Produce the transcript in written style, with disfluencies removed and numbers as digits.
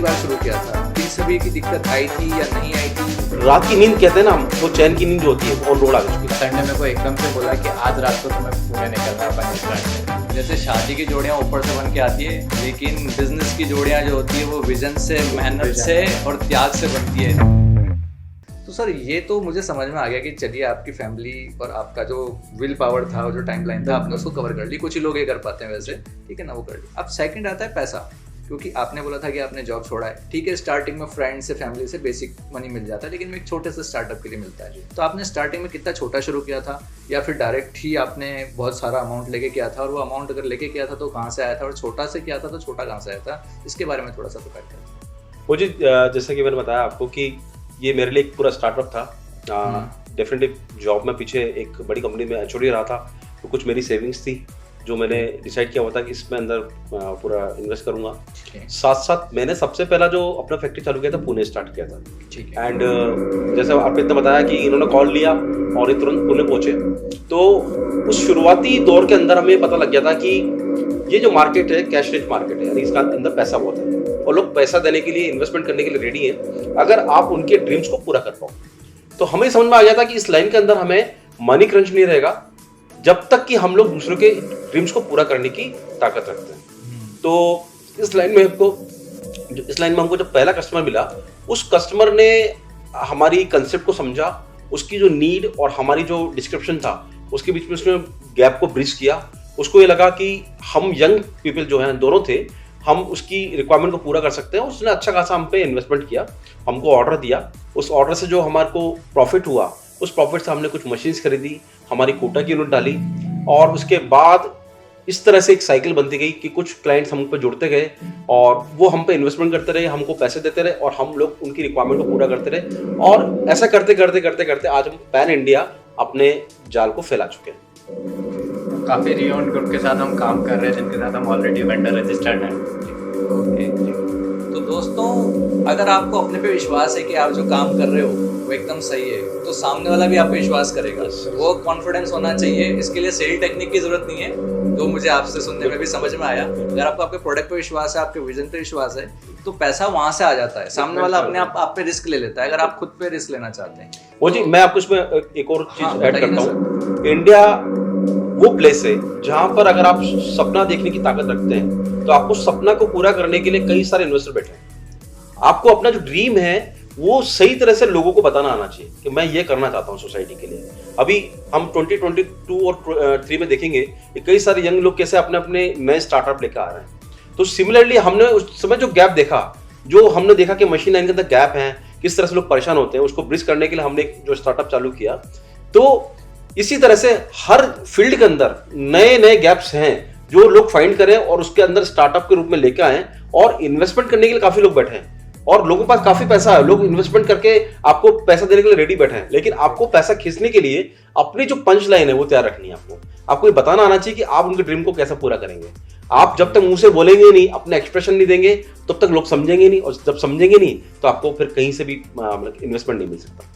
बार शुरू किया था, इन सभी की दिक्कत आई थी या नहीं आई थी? रात की नींद कहते हैं ना, वो चैन की नींद जो होती है ऑन रोड आ गई। सर ने मेरे को एकदम से बोला कि आज रात को तुम्हें पुणे निकलना है अपन रेस्टोरेंट। जैसे शादी की जोड़ियाँ ऊपर से बन के आती है, लेकिन बिजनेस की जोड़ियाँ जो होती है वो विजन से, मेहनत से और त्याग से बनती है। तो सर ये तो मुझे समझ में आ गया कि चलिए आपकी फैमिली और आपका जो विल पावर था और जो टाइमलाइन था आपने उसको कवर कर ली। कुछ ही लोग ये कर पाते हैं वैसे, ठीक है ना, वो कर ली। अब सेकंड आता है पैसा, क्योंकि आपने बोला था कि आपने जॉब छोड़ा है, ठीक है, स्टार्टिंग में फ्रेंड से, फैमिली से बेसिक मनी मिल जाता है, लेकिन एक छोटे से स्टार्टअप के लिए मिलता है। तो आपने स्टार्टिंग में कितना छोटा शुरू किया था, या फिर डायरेक्ट ही आपने बहुत सारा अमाउंट लेके किया था? और वो अमाउंट अगर लेके किया था तो कहाँ से आया था, और छोटा से किया था तो छोटा कहाँ से आया था? इसके बारे में थोड़ा सा प्रोवाइड करें। वो जी, जैसा कि मैंने बताया आपको कि ये मेरे लिए एक पूरा स्टार्टअप था। डेफिनेटली जॉब में पीछे एक बड़ी कंपनी में एचओडी रहा था, तो कुछ मेरी सेविंग्स थी जो मैंने डिसाइड किया हुआ था कि इसमें अंदर पूरा इन्वेस्ट करूंगा। साथ साथ मैंने सबसे पहला जो अपना फैक्ट्री चालू किया था पुणे स्टार्ट किया था। एंड जैसे आपने इतना बताया कि इन्होंने कॉल लिया और ये तुरंत पुणे पहुंचे, तो उस शुरुआती दौर के अंदर हमें पता लग गया था कि ये जो मार्केट है कैश रिच मार्केट है, यानी इसका अंदर पैसा बहुत है और लोग पैसा देने के लिए, इन्वेस्टमेंट करने के लिए रेडी है अगर आप उनके ड्रीम्स को पूरा कर पाओ। तो हमें समझ में आ गया था कि इस लाइन के अंदर हमें मनी क्रंच नहीं रहेगा जब तक कि हम लोग दूसरों के ड्रीम्स को पूरा करने की ताकत रखते हैं। तो इस लाइन में हमको जब पहला कस्टमर मिला, उस कस्टमर ने हमारी कंसेप्ट को समझा, उसकी जो नीड और हमारी जो डिस्क्रिप्शन था उसके बीच में उसने गैप को ब्रिज किया। उसको ये लगा कि हम यंग पीपल जो हैं दोनों थे, हम उसकी रिक्वायरमेंट को पूरा कर सकते हैं। उसने अच्छा खासा हम पे इन्वेस्टमेंट किया, हमको ऑर्डर दिया। उस ऑर्डर से जो हमारे को प्रॉफिट हुआ, उस प्रॉफिट से हमने कुछ मशीन्स खरीदी, हमारी कोटा की यूनिट डाली, और उसके बाद इस तरह से एक साइकिल बनती गई कि कुछ क्लाइंट्स हम पे जुड़ते गए और वो हम पे इन्वेस्टमेंट करते रहे, हमको पैसे देते रहे और हम लोग उनकी रिक्वायरमेंट को पूरा करते रहे। और ऐसा करते करते करते करते आज हम पैन इंडिया अपने जाल को फैला चुके हैं। काफ़ी रियोन ग्रुप के साथ हम काम कर रहे हैं, जिनके साथ हम ऑलरेडी वेंडर रजिस्टर्ड हैं। तो दोस्तों, अगर आपको अपने पे विश्वास है कि आप जो काम कर रहे हो वो एकदम सही है, तो सामने वाला भी आप पे विश्वास करेगा। वो कॉन्फिडेंस होना चाहिए। इसके लिए सेल टेक्निक की जरूरत नहीं है, जो मुझे आपसे सुनने में भी समझ में आया। अगर आपको आपके प्रोडक्ट पे विश्वास है, आपके विजन पे विश्वास है, तो पैसा वहां से आ जाता है। सामने वाला अपने आप पे रिस्क ले लेता है, अगर आप खुद पे रिस्क लेना चाहते हैं। वो जी, मैं आपको इसमें एक और चीज ऐड करता हूँ। इंडिया वो प्लेस है जहां पर अगर आप सपना देखने की ताकत रखते हैं तो आपको सपना को पूरा करने के लिए कई सारे इन्वेस्टर बैठे हैं। आपको अपना जो ड्रीम है वो सही तरह से लोगों को बताना आना चाहिए कि मैं ये करना चाहता हूँ सोसाइटी के लिए। अभी हम 2022 और 3 में देखेंगे कि कई सारे यंग लोग कैसे अपने अपने नए स्टार्टअप लेकर आ रहे हैं। तो सिमिलरली हमने उस समय जो गैप देखा, जो हमने देखा कि मशीन लाइन के अंदर गैप है, किस तरह से लोग परेशान होते हैं, उसको ब्रिज करने के लिए हमने जो स्टार्टअप चालू किया। तो इसी तरह से हर फील्ड के अंदर नए नए गैप्स हैं जो लोग फाइंड करें और उसके अंदर स्टार्टअप के रूप में लेकर आए। और इन्वेस्टमेंट करने के लिए काफी लोग बैठे हैं और लोगों के पास काफी पैसा है, लोग इन्वेस्टमेंट करके आपको पैसा देने के लिए रेडी बैठे हैं। लेकिन आपको पैसा खींचने के लिए अपनी जो पंच लाइन है वो तैयार रखनी है। आपको ये बताना आना चाहिए कि आप उनके ड्रीम को कैसे पूरा करेंगे। आप जब तक मुंह से बोलेंगे नहीं, अपने एक्सप्रेशन नहीं देंगे, तब तक लोग समझेंगे नहीं, और जब समझेंगे नहीं तो आपको फिर कहीं से भी इन्वेस्टमेंट नहीं मिल सकता।